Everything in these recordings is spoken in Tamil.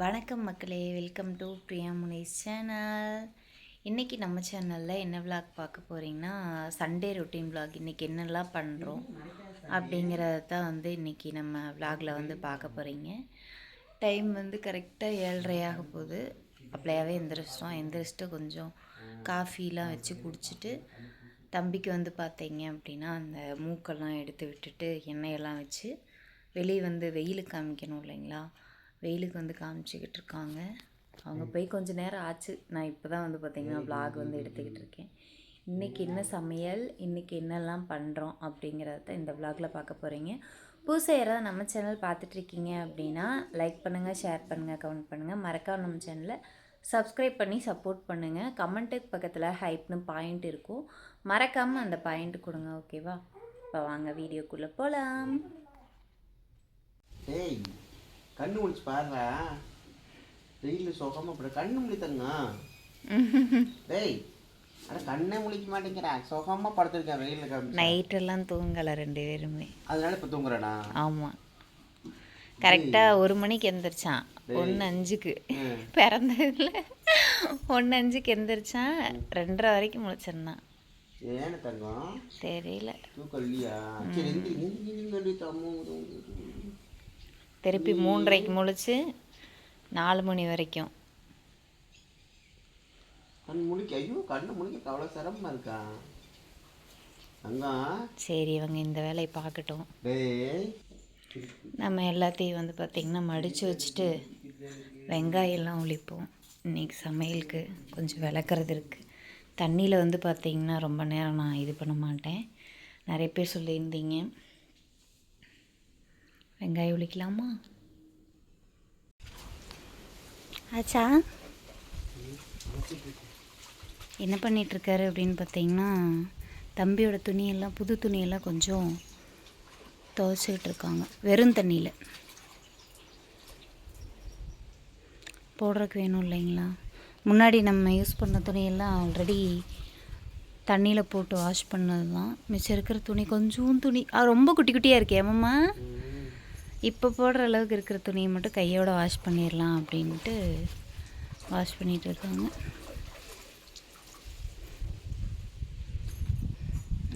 வணக்கம் மக்களே, welcome to Priya Munis channel. இன்றைக்கி நம்ம சேனலில் என்ன விளாக் பார்க்க போகிறீங்கன்னா, சண்டே ரொட்டீன் விளாக். இன்றைக்கி என்னெல்லாம் பண்ணுறோம் அப்படிங்கிறத தான் இன்றைக்கி நம்ம விளாகில் பார்க்க போகிறீங்க. டைம் கரெக்டாக 7:30 ஆக போகுது. அப்படியாகவே எந்திரிச்சிட்டு கொஞ்சம் காஃபிலாம் வச்சு குடிச்சிட்டு தம்பிக்கு பார்த்தீங்க அப்படின்னா அந்த மூக்கெல்லாம் எடுத்து விட்டுட்டு எண்ணெயெல்லாம் வச்சு வெளியே வெயிலுக்கு காமிக்கணும் இல்லைங்களா, வெயிலுக்கு காமிச்சிக்கிட்டு இருக்காங்க. அவங்க போய் கொஞ்சம் நேரம் ஆச்சு. நான் இப்போ தான் பார்த்திங்கன்னா விளாக் எடுத்துக்கிட்டு இருக்கேன். இன்றைக்கி என்ன சமையல், இன்றைக்கி என்னெல்லாம் பண்ணுறோம் அப்படிங்கிறத இந்த விளாகில் பார்க்க போகிறீங்க. புதுசாக யாராவது நம்ம சேனல் பார்த்துட்ருக்கீங்க அப்படின்னா லைக் பண்ணுங்கள், ஷேர் பண்ணுங்கள், கமெண்ட் பண்ணுங்கள். மறக்காம நம்ம சேனலை சப்ஸ்கிரைப் பண்ணி சப்போர்ட் பண்ணுங்கள். கமெண்ட்டுக்கு பக்கத்தில் ஹைப்னு பாயிண்ட் இருக்கும், மறக்காமல் அந்த பாயிண்ட் கொடுங்க. ஓகேவா? இப்போ வாங்க வீடியோக்குள்ளே போகலாம். ஏய், கண்ணு முடிச்சு பாருடா. வெயில் சுகமா போட கண்ணு முடி தங்க. டேய், அட கண்ணே முழிக்க மாட்டேங்கிறா. சுகமா படுத்துருக்கேன் வெயிலில் காமிச்சு. நைட்டெல்லாம் தூங்கலை 2 பேருமே. அதனால இப்போ தூங்குறேனா? ஆமாம், கரெக்டாக 1 மணிக்கு எந்திரிச்சான். 1:05க்கு பிறந்ததில் 1:05க்கு எந்திரிச்சான். 2:30 வரைக்கும் முழிச்சிருந்தான். ஏன்னு தங்கம் தெரியல. தூக்கம் இல்லையா? சரி, திருப்பி 3:30க்கு முழிச்சு 4 மணி வரைக்கும். கண் முழிக்க, ஐயோ கண்ணு முழிக்க அவ்வளோ சிரமமா இருக்கா தங்கம்? சரி, இவங்க இந்த வேலையை பார்க்கட்டும். டேய், நம்ம எல்லாத்தையும் பார்த்திங்கன்னா மடித்து வச்சுட்டு வெங்காயம்லாம் உளிப்போம். இன்றைக்கி சமையலுக்கு கொஞ்சம் விளக்குறது இருக்குது. தண்ணியில் பார்த்திங்கன்னா ரொம்ப நேரம் நான் இது பண்ண மாட்டேன். நிறைய பேர் சொல்லியிருந்தீங்க. வெங்காயம் உளிக்கலாமா? ஆச்சா, என்ன பண்ணிகிட்ருக்காரு அப்படின்னு பார்த்தீங்கன்னா, தம்பியோட துணியெல்லாம், புது துணியெல்லாம் கொஞ்சம் துவைச்சிக்கிட்டு இருக்காங்க. வெறும் தண்ணியில் போடுறதுக்கு வேணும் இல்லைங்களா. முன்னாடி நம்ம யூஸ் பண்ண துணியெல்லாம் ஆல்ரெடி தண்ணியில் போட்டு வாஷ் பண்ணது தான். மிச்சம் இருக்கிற துணி கொஞ்சம் துணி ரொம்ப குட்டி குட்டியாக இருக்கே அம்மா. இப்போ போடுற அளவுக்கு இருக்கிற துணியை மட்டும் கையோடு வாஷ் பண்ணிடலாம் அப்படின்ட்டு வாஷ் பண்ணிகிட்டு இருக்காங்க.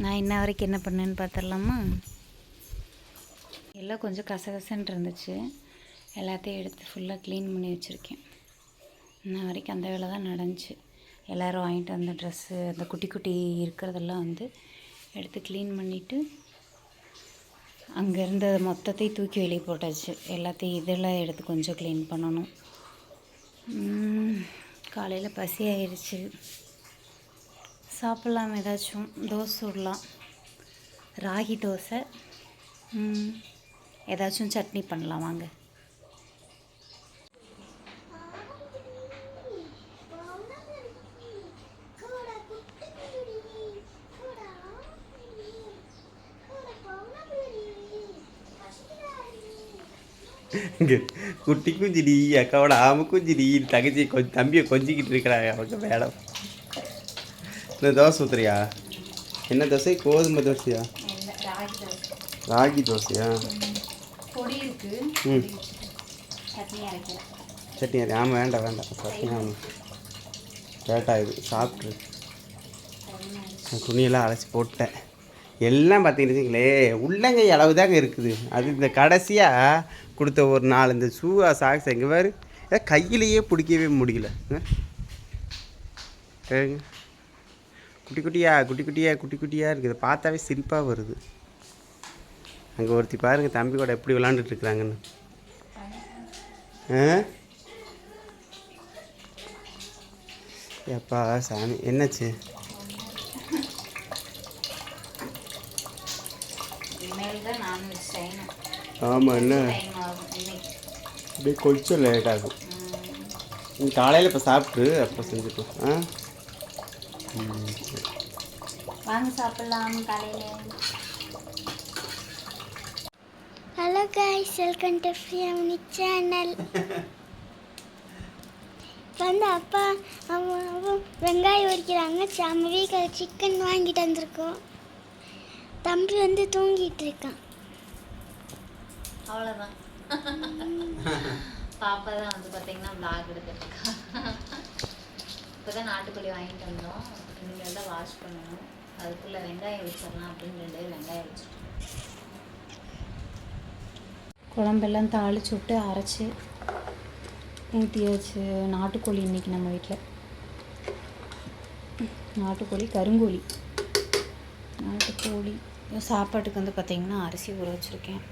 நான் இன்ன வரைக்கும் என்ன பண்ணேன்னு பார்த்துடலாமா? எல்லாம் கொஞ்சம் கசகசன்னு இருந்துச்சு. எல்லாத்தையும் எடுத்து ஃபுல்லாக க்ளீன் பண்ணி வச்சுருக்கேன். இன்ன வரைக்கும் அந்த வேலை தான் நடந்துச்சு. எல்லோரும் வாங்கிட்டு வந்த ட்ரெஸ்ஸு, அந்த குட்டி குட்டி இருக்கிறதெல்லாம் எடுத்து க்ளீன் பண்ணிவிட்டு அங்கே இருந்த மொத்தத்தையும் தூக்கி வெளியே போட்டாச்சு. எல்லாத்தையும் இதெல்லாம் எடுத்து கொஞ்சம் க்ளீன் பண்ணணும். காலையில் பசி ஆயிடுச்சு. சாப்பிட்லாம், ஏதாச்சும் தோசை சுடலாம். ராகி தோசை, ஏதாச்சும் சட்னி பண்ணலாம் வாங்க. இங்கே குட்டிக்கும் சிடி, அக்காவோட ஆமுக்கும் சிடி, தங்கச்சி கொஞ்சம் தம்பியை கொஞ்சிக்கிட்டு இருக்கிறாங்க. அவங்க மேடம் இந்த தோசை ஊற்றுறியா? என்ன தோசை? கோதுமை தோசையா? ராகி தோசையா? சட்னி அரை. ஆமாம், வேண்டாம் வேண்டாம், சட்னி ஆமாம் கேட்டா. இது சாப்பிட்ரு. துணியெல்லாம் அரைச்சி போட்டேன். எல்லாம் பார்த்தீங்கன்னு உள்ளங்கை அளவு தாங்க இருக்குது. அது இந்த கடைசியாக கொடுத்த ஒரு 4 இந்த ஷூவா சாக்ஸ் எங்கே வேறு கையிலையே பிடிக்கவே முடியல. குட்டி குட்டியாக குட்டி குட்டியாக குட்டி குட்டியாக இருக்குது. பார்த்தாவே சிரிப்பாக வருது. அங்கே ஒருத்தி பாருங்கள், தம்பி கூட எப்படி விளாண்டுட்டு இருக்கிறாங்கன்னு. எப்பா சாமி, என்னாச்சு? ஆமாம், என்ன அப்படியே கொஞ்சம் லேட் ஆகும். நீங்கள் காலையில் இப்போ சாப்பிட்டு அப்போ செஞ்சுக்கலாம். வாங்க சாப்பிடலாம் காலையில். Hello guys, welcome to Priya Munis channel. அப்பா அம்மாவும் வெங்காயம் உரிக்கிறாங்க. நம்ம வீட்டில் சிக்கன் வாங்கிட்டு வந்திருக்கோம். தம்பி தூங்கிட்டு இருக்கான். அவ்வளோதான். பாப்பா தான் வந்து பார்த்தீங்கன்னா vlog எடுத்துருக்கா. இப்போ தான் நாட்டுக்கோழி வாங்கிட்டு வந்தோம். இனிமேல் தான் வாஷ் பண்ணணும். அதுக்குள்ளே வெங்காயம் வச்சிடலாம் அப்படின்னு 2 வெங்காயம் வச்சுட்டோம். குழம்பெல்லாம் தாளிச்சு விட்டு அரைச்சி ஊற்றியாச்சு. நாட்டுக்கோழி இன்றைக்கி நம்ம வீட்டில் நாட்டுக்கோழி கருங்கோழி. நாட்டுக்கோழி சாப்பாட்டுக்கு வந்து பார்த்திங்கன்னா அரிசி ஊற வச்சுருக்கேன்.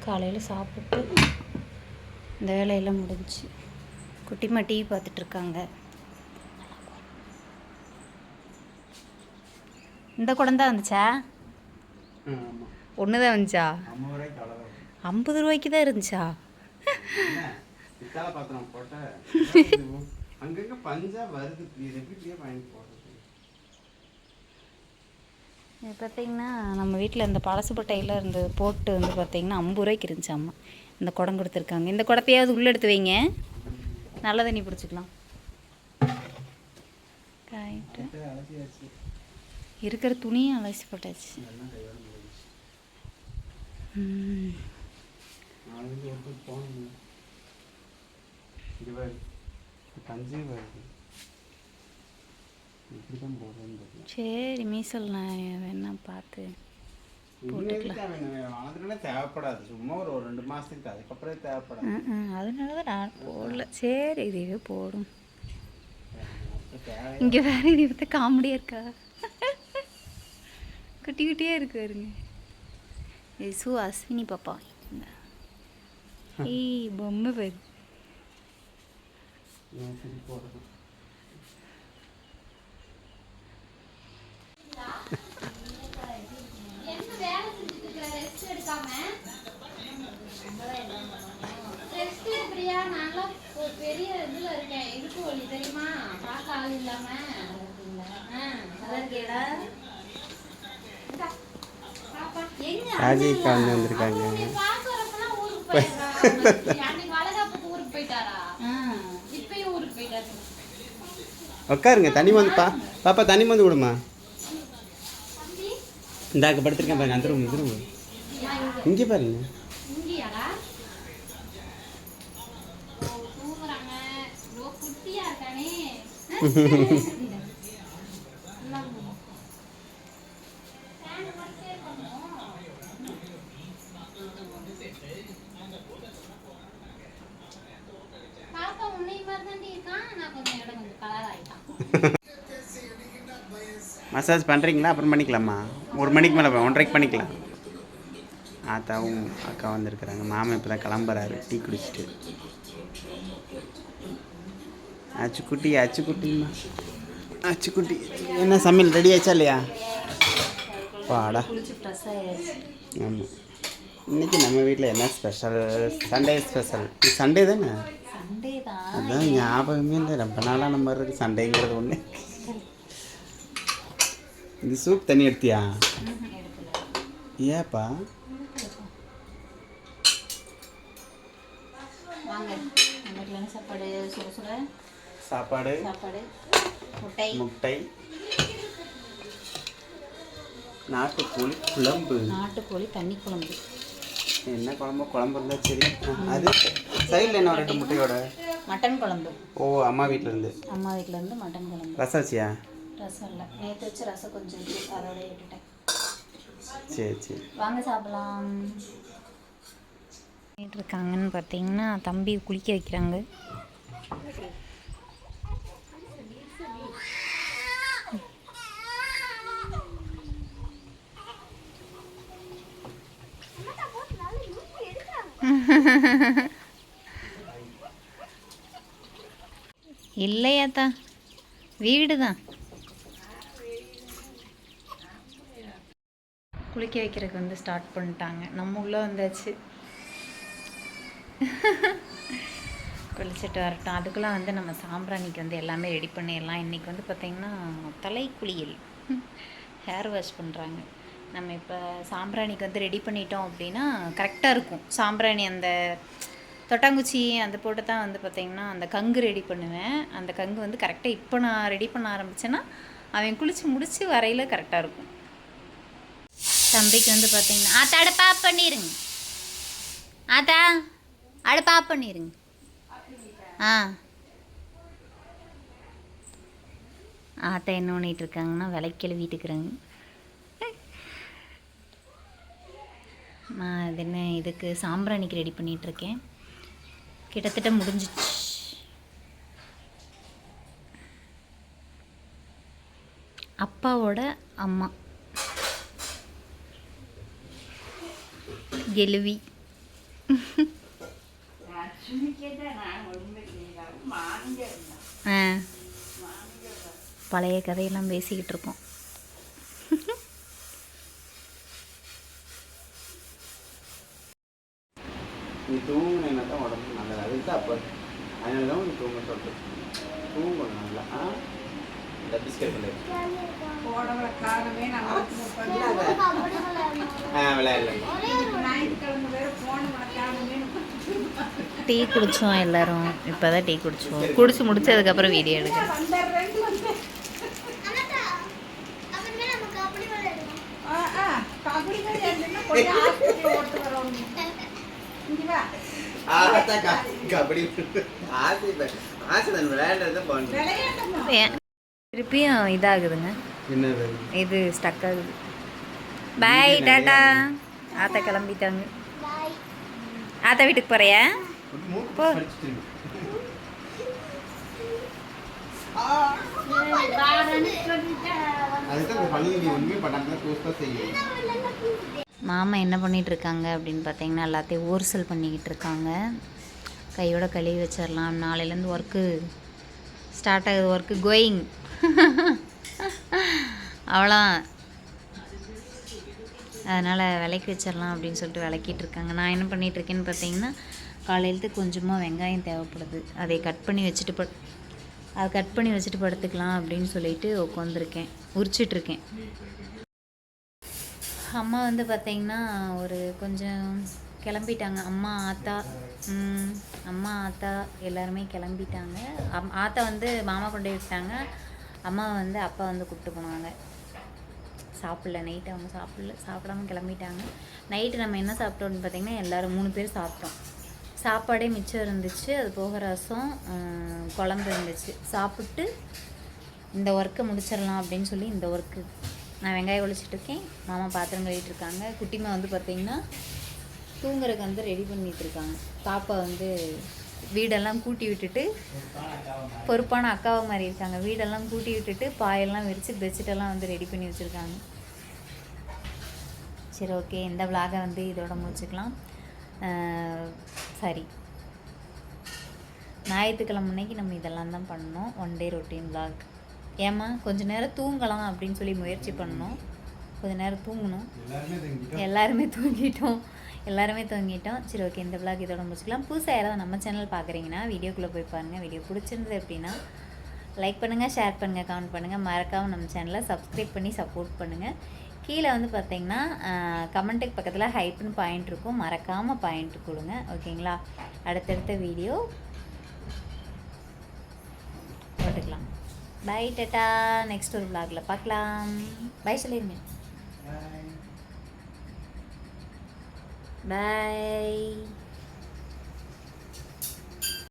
காலையில் சாப்பிட்டு இந்த வேலையெல்லாம் முடிஞ்சிச்சு. குட்டிமா டிவி பார்த்துட்ருக்காங்க. இந்த குடம் தான் வந்துச்சா? ஒன்று தான் வந்துச்சா? 50 ரூபாய்க்கு தான் இருந்துச்சா? அங்கங்க பஞ்சா வருது. இது எப்படி வாங்கி போடுறது? இது பார்த்திங்கன்னா நம்ம வீட்டில் இந்த பழசுப்பட்டையில் இருந்து போட்டு வந்து பார்த்திங்கன்னா 50 ரூபாய்க்கு இருந்துச்சு. அம்மா இந்த குடம் கொடுத்துருக்காங்க. இந்த குடத்தையாவது உள்ளே எடுத்து வைங்க, நல்ல தண்ணி பிடிச்சிக்கலாம். காயிட்டு இருக்கிற துணியும் அலசி போட்டாச்சு. சரி மீசல் நான் வேணா பார்த்து தேவைப்படாது. சும்மா ஒரு 2 மாசத்துக்கு, அதுக்கப்புறம் தேவைப்படாது. அதனால தான் நான் போடல. சரி இதுவே போடும். இங்கே வேற இது பற்றி காமெடியாக இருக்கா? குட்டி குட்டியாக இருக்கு வருங்க. இது அஸ்வினி பாப்பா. ஏய் பொம்மை பேர். பெரிய இதுல இருக்கேன். இருக்கு ஒளி தெரியுமா? பார்க்க ஆள் இல்லாம ராஜிக்கா வந்திருக்காங்க. ஊருக்கு போயிட்டாரா? இப்பயும் ஊருக்கு போயிட்டாரு. உட்காருங்க. தண்ணி வந்து பாப்பா தண்ணி வந்து விடுமா. இந்தாக்க படுத்திருக்கேன் பாருங்க. அந்த ரூம் இது ரூம் இங்கே பாருங்க. மசாஜ் பண்ணுறீங்களா? அப்புறம் பண்ணிக்கலாமா? 1 மணிக்கு மேலே 1:30க்கு பண்ணிக்கலாம். ஆத்தாவும் அக்கா வந்திருக்குறாங்க. மாமா இப்போ தான் கிளம்புறாரு டீ குடிச்சிட்டு. அச்சுக்குட்டிம்மா அச்சுக்குட்டி. என்ன சமையல் ரெடி ஆச்சா இல்லையா? பாடா. ஆமாம். இன்றைக்கி நம்ம வீட்டில் என்ன ஸ்பெஷல்? Sunday special. இது சண்டே தானே? அதான் ஞாபகமே இல்லை. ரொம்ப நாளாக நம்ம இருக்குது சண்டேங்கிறது ஒன்று. இது சூப் தண்ணி எடுத்தியா? ஏப்பா சாப்பாடு முட்டை நாட்டுக்கோழி குழம்பு. நாட்டுக்கோழி தண்ணி குழம்பு. என்ன குழம்பு இருந்தால் சரி. அது சைடில் என்ன 2 முட்டையோட மட்டன் குழம்பு. ஓ அம்மா வீட்டிலேருந்து மட்டன் குழம்பு. ரசம் வச்சியா? ரசம் இல்லை, நேற்று வச்ச ரசம் கொஞ்சம் இருக்குது, அதோட விட்டுட்டேன். சரி வாங்க சாப்பிடலாம். இருக்காங்கன்னு பார்த்தீங்கன்னா தம்பி குளிக்க வைக்கிறாங்க. இல்லையாத்தா வீடு தான். குளிக்க வைக்கிறதுக்கு வந்து ஸ்டார்ட் பண்ணிட்டாங்க. நம்ம உள்ளே வந்தாச்சு. குளிச்சுட்டு வரட்டும். அதுக்கெலாம் வந்து நம்ம சாம்பிராணிக்கு வந்து எல்லாமே ரெடி பண்ணிடலாம். இன்றைக்கி வந்து பார்த்திங்கன்னா தலை குளியல், ஹேர் வாஷ் பண்ணுறாங்க. நம்ம இப்போ சாம்பிராணிக்கு வந்து ரெடி பண்ணிட்டோம் அப்படின்னா கரெக்டாக இருக்கும். சாம்பிராணி அந்த தொட்டாங்குச்சி அந்த போட்டு தான் வந்து பார்த்திங்கன்னா அந்த கங்கு ரெடி பண்ணுவேன். அந்த கங்கு வந்து கரெக்டாக இப்போ நான் ரெடி பண்ண ஆரம்பித்தேன்னா அவன் குளித்து முடித்து வரையில் கரெக்டாக இருக்கும். தம்பிக்கு வந்து பார்த்திங்கன்னா ஆத்தாட பண்ணிடுங்க. ஆத்தா அடுப்பு ஆஃப் பண்ணிடுங்க. ஆ ஆத்தா என்ன பண்ணிகிட்டு இருக்காங்கன்னா விலைக்கிழ வீட்டுக்குறாங்க. நான் இது என்ன இதுக்கு சாம்பிராணிக்கு ரெடி பண்ணிகிட்ருக்கேன். கிட்டத்தட்ட முடிஞ்சிச்சு. அப்பாவோட அம்மா கெலுவி. பழைய கதையெல்லாம் பேசிக்கிட்டு இருக்கோம். நீ தூங்கினா தான் உடம்புக்கு நல்லது. அதுக்கு தான் அப்போ அதனால தான் நீ தூங்க சொல்கிறது. தூங்கணும் நல்லா. இந்த பிஸ்கட் விளையாடல. டீ குடித்தோம் எல்லோரும். இப்போ தான் டீ குடித்தோம். குடிச்சு முடிச்சதுக்கப்புறம் வீடியோ எடுக்கிறேன். திருப்பியும் இதாகுதுங்க. இது ஸ்டக் ஆகுது. பாய் டாட்டா. ஆத்தா கிளம்பிட்டாங்க. ஆத்தா வீட்டுக்கு போறியா? போ. மாமா என்ன பண்ணிகிட்டு இருக்காங்க அப்படின்னு பார்த்தீங்கன்னா எல்லாத்தையும் ஊர்சல் பண்ணிக்கிட்டு இருக்காங்க. கையோட கழுவி வச்சிடலாம். நாளையிலேருந்து ஒர்க்கு ஸ்டார்ட் ஆகுது. Work going. அவ்வளோ அதனால் விளக்கி வச்சிடலாம் அப்படின்னு சொல்லிட்டு விளக்கிட்டு இருக்காங்க. நான் என்ன பண்ணிகிட்ருக்கேன்னு பார்த்தீங்கன்னா காலையிலத்து கொஞ்சமாக வெங்காயம் தேவைப்படுது. அதை கட் பண்ணி வச்சுட்டு படுத்துக்கலாம் அப்படின்னு சொல்லிட்டு உட்காந்துருக்கேன். உரிச்சிட்ருக்கேன். அம்மா வந்து பார்த்திங்கன்னா ஒரு கொஞ்சம் கிளம்பிட்டாங்க. அம்மா ஆத்தா எல்லாருமே கிளம்பிட்டாங்க. ஆத்தா வந்து மாமா கொண்டு போய் விட்டாங்க. அம்மா வந்து அப்பா வந்து கூப்பிட்டு போனாங்க. சாப்பிடல நைட்டு. அவங்க சாப்பிடாம கிளம்பிட்டாங்க. நைட்டு நம்ம என்ன சாப்பிட்டோம்னு பார்த்திங்கன்னா எல்லோரும் 3 பேர் சாப்பிட்டோம். சாப்பாடே மிச்சம் இருந்துச்சு. அது போக ரசம் குழம்பு இருந்துச்சு. சாப்பிட்டு இந்த ஒர்க்கை முடிச்சிடலாம் அப்படின்னு சொல்லி இந்த ஒர்க்கு நான் வெங்காயம் ஒழிச்சிட்ருக்கேன். மாமா பாத்திரம் கழுவிட்டுருக்காங்க. குட்டிமா வந்து பார்த்திங்கன்னா தூங்குறதுக்கு வந்து ரெடி பண்ணிகிட்ருக்காங்க. பாப்பா வந்து வீடெல்லாம் கூட்டி விட்டுட்டு பொறுப்பான அக்காவை மாதிரி இருக்காங்க. வீடெல்லாம் கூட்டி விட்டுட்டு பாயெல்லாம் விரித்து பெட்ஷீட்டெல்லாம் வந்து ரெடி பண்ணி வச்சுருக்காங்க. சரி, ஓகே. இந்த விலாகை வந்து இதோட முடிச்சுக்கலாம். சரி, ஞாயிற்றுக்கிழமை அன்னைக்கு நம்ம இதெல்லாம் தான் பண்ணோம். 1 டே ரொட்டீன் விலாக். ஏம்மா கொஞ்சம் நேரம் தூங்கலாம் அப்படின்னு சொல்லி முயற்சி பண்ணோம். கொஞ்சம் நேரம் தூங்கணும். எல்லாருமே தூங்கிட்டோம். சரி, ஓகே. இந்த விலாக் இதோட முடிச்சுக்கலாம். புதுசாக யாராவது நம்ம சேனல் பார்க்குறீங்கன்னா வீடியோக்குள்ளே போய் பாருங்கள். வீடியோ பிடிச்சிருந்தது அப்படின்னா லைக் பண்ணுங்கள், ஷேர் பண்ணுங்கள், கமெண்ட் பண்ணுங்கள். மறக்காமல் நம்ம சேனலை சப்ஸ்கிரைப் பண்ணி சப்போர்ட் பண்ணுங்கள். கீழே வந்து பார்த்தீங்கன்னா கமெண்ட்டுக்கு பக்கத்தில் ஹைப்னு பாயிண்ட் இருக்கும். மறக்காமல் பாயிண்ட் கொடுங்க. ஓகேங்களா? அடுத்தடுத்த வீடியோ போட்டுக்கலாம். By tata. நெக்ஸ்ட் ஒரு விலாகில் பார்க்கலாம். பை சொல்லிடுங்க. பாய்.